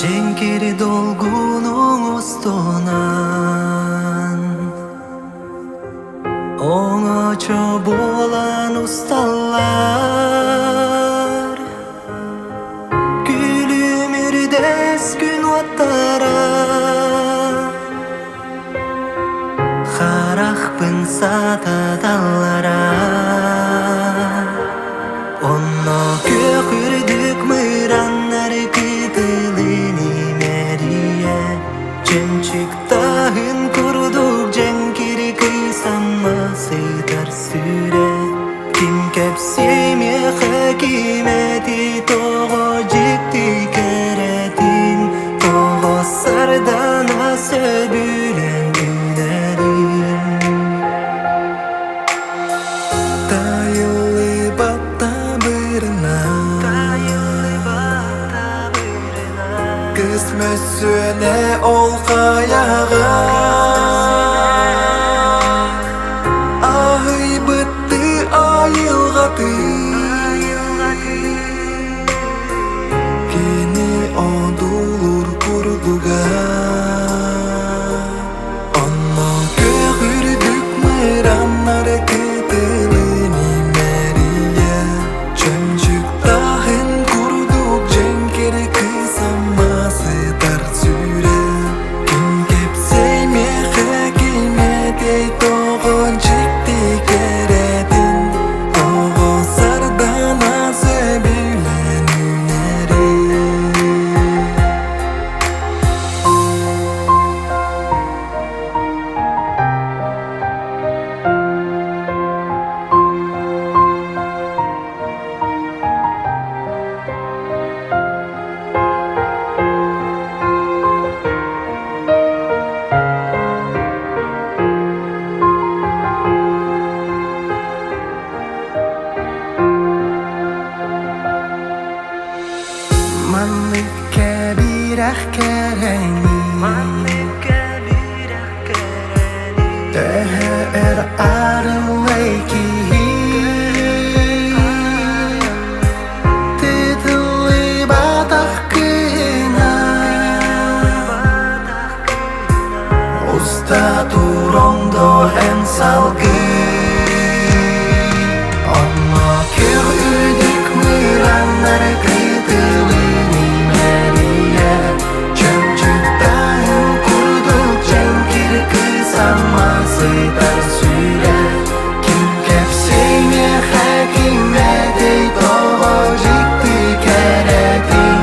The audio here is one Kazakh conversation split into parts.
Женкери долгунун устунан оңочо болан усталар күлүмүрдес күн оттара харахпын сатадаллара онно көкүрдүк мыраннар кытылыны мерие Чемчиктахын курдук женкири кыйсанмасыдар сүре Ким кепсиме хакимети того жикти керетин Того сардана сөбүлен үнерин Тайылы батта бырына Кысмөсүнө ол каяга Ахый бытты айылгаты Кини одулур курдуга Онно көгүрдүк мыраннар кытылыны мерие Чөнчүктахын курдук женкери кысаммасыдар сүре Ким кепсеме хакиметей того жикти керетин Того сардана сөбүлен үнерин Manlıkka birah kereni Teher arımlayki Titli batak kına Usta turondo en salgı Amma köyüdük mıranlar kıytılını meriye Çömçüktahın kurduk cenkir kısammasıdan süre Kim kepsine hakimedey toho jikti keretin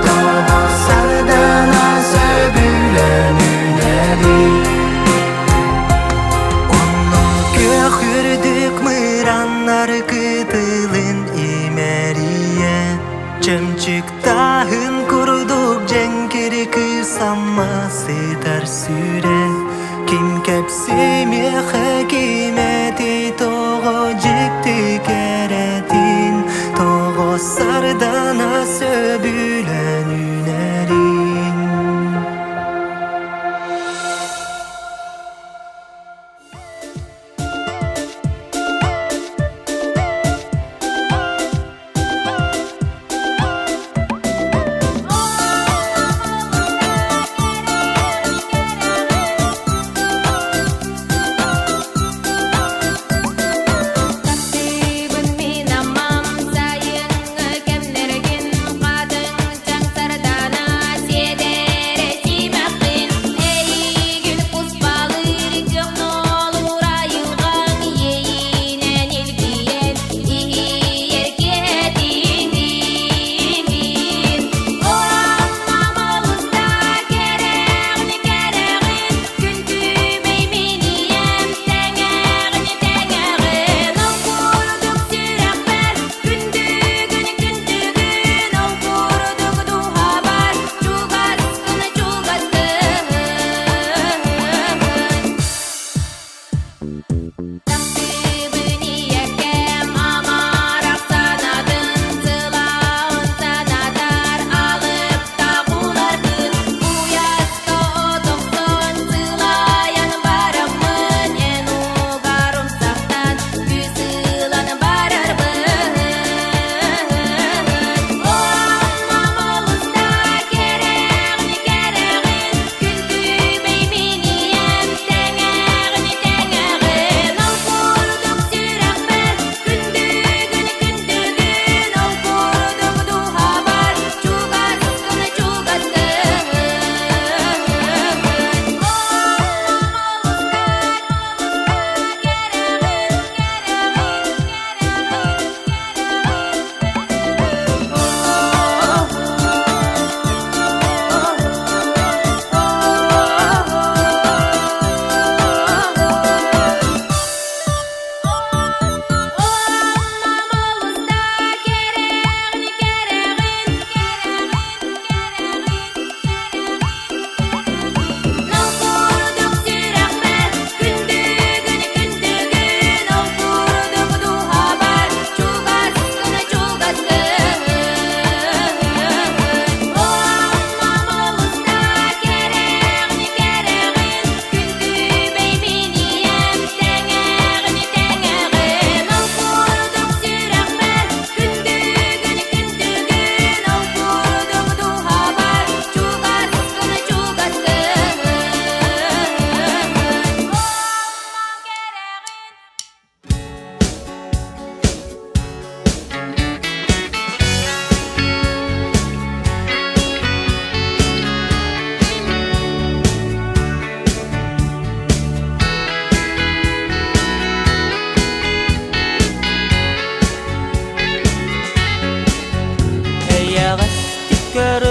Toho sardana söbülen ünerin Onno kökürdük mırannar kıtılın imeriye Çemçiktahın kurduk cenkeri kısammasıдар süre Kim kepsime hakimeti toho jikti keretin Toho sardana söbülen ünerin Taktibun minamam sayang kemnergin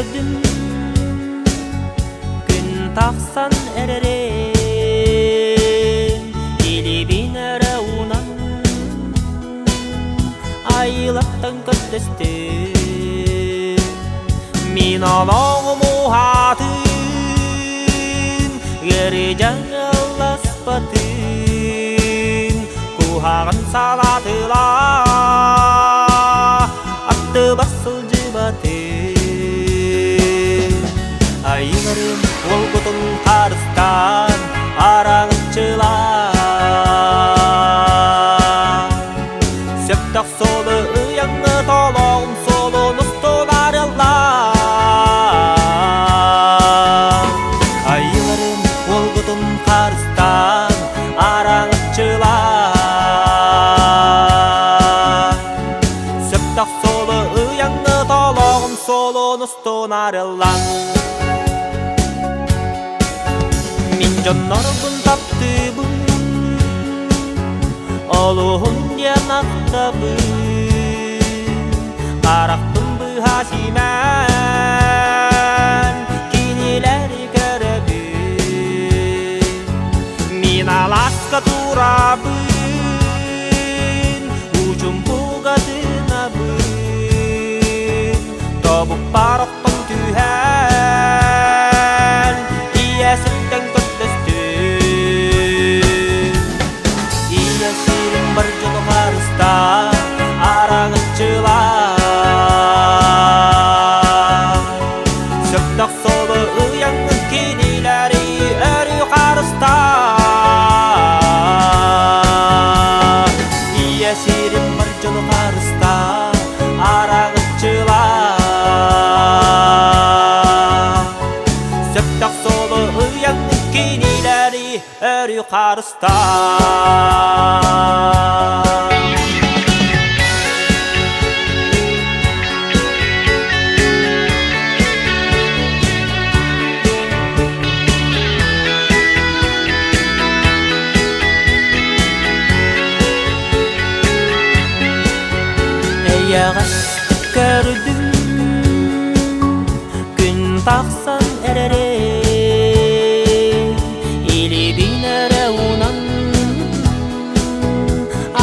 көрдім күн тақсан әререн елебен әрі унан айлаттан көттесті мен алаңым оғатын гәрі жаңыласпатын кухағын салатыла атты басыл жыбатын айғырым ол құтын қарыстан араңытшылар сөптақ солы ұяңны толағым солы нұстон арылар айғырым ол құтын қарыстан араңытшылар сөптақ солы ұяңны толағым солы нұстон арылар Min jonnargun taptı Oluhun yanaktabı Araktım bu hasimen Kinileri görebi Min alaska turabın Ucum bugadına bın Tobuk paroktun tühen Iyesitten Berjono harsta arаңытшылар сөптақ солы ұяңның кенелері әрі қарыста иесерім Берjono harsta араңытшылар сөптақ солы ұяңның кенелері әрі қарыста Яғас көрдім күн тақсан әререн елебен әрі унан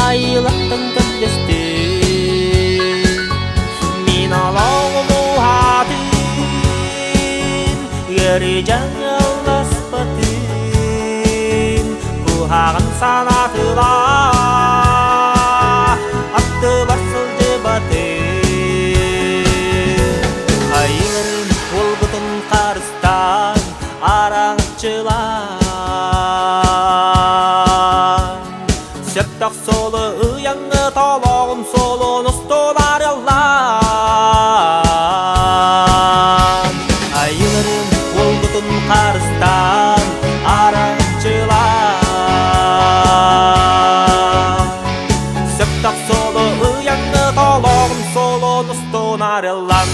айлақтың көндесті мен алауым оғатын гәрі жаңыласпатын кухағын санатыла атты басыл айғырым ол бұтын қарыстан араңытшылар сөптақ солы ұяңны толағым солы нұстон арылар айғырым ол бұтын қарыстан араңытшылар сөптақ солы ұяңны толағым солы нұстон арылар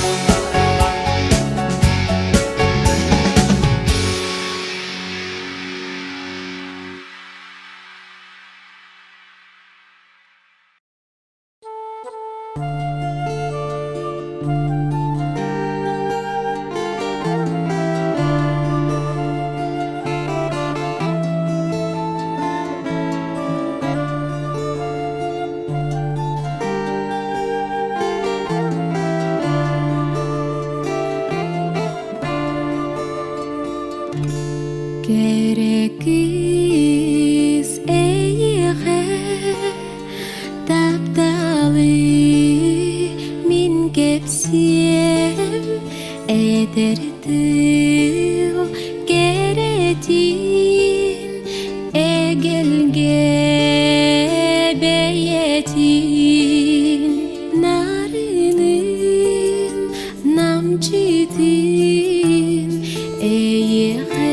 Керекіз әйіғі тапталы мен кепсем әдірді керетін әгелге бәйетін нарының намчытын әйіғі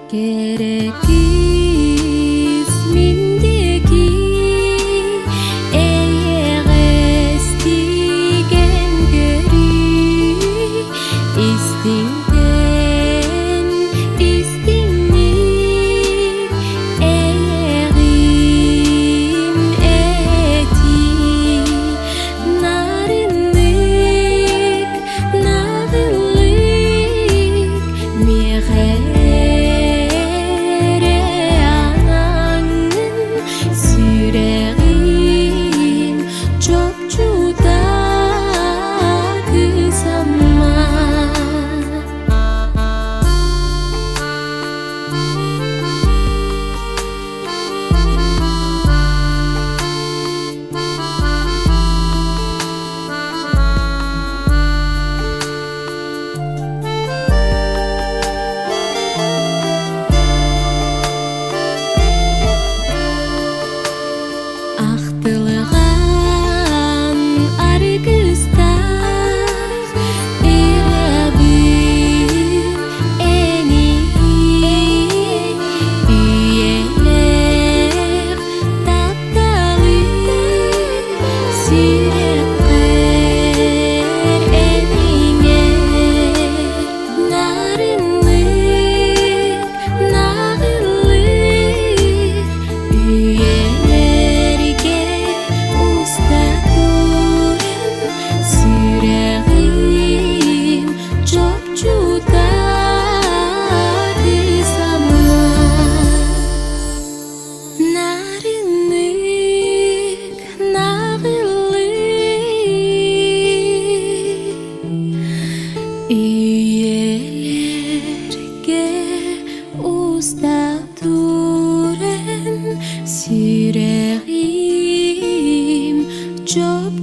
Керекіз мендегі әйіғіз деген көрі істіңден Musta turen sirerim Job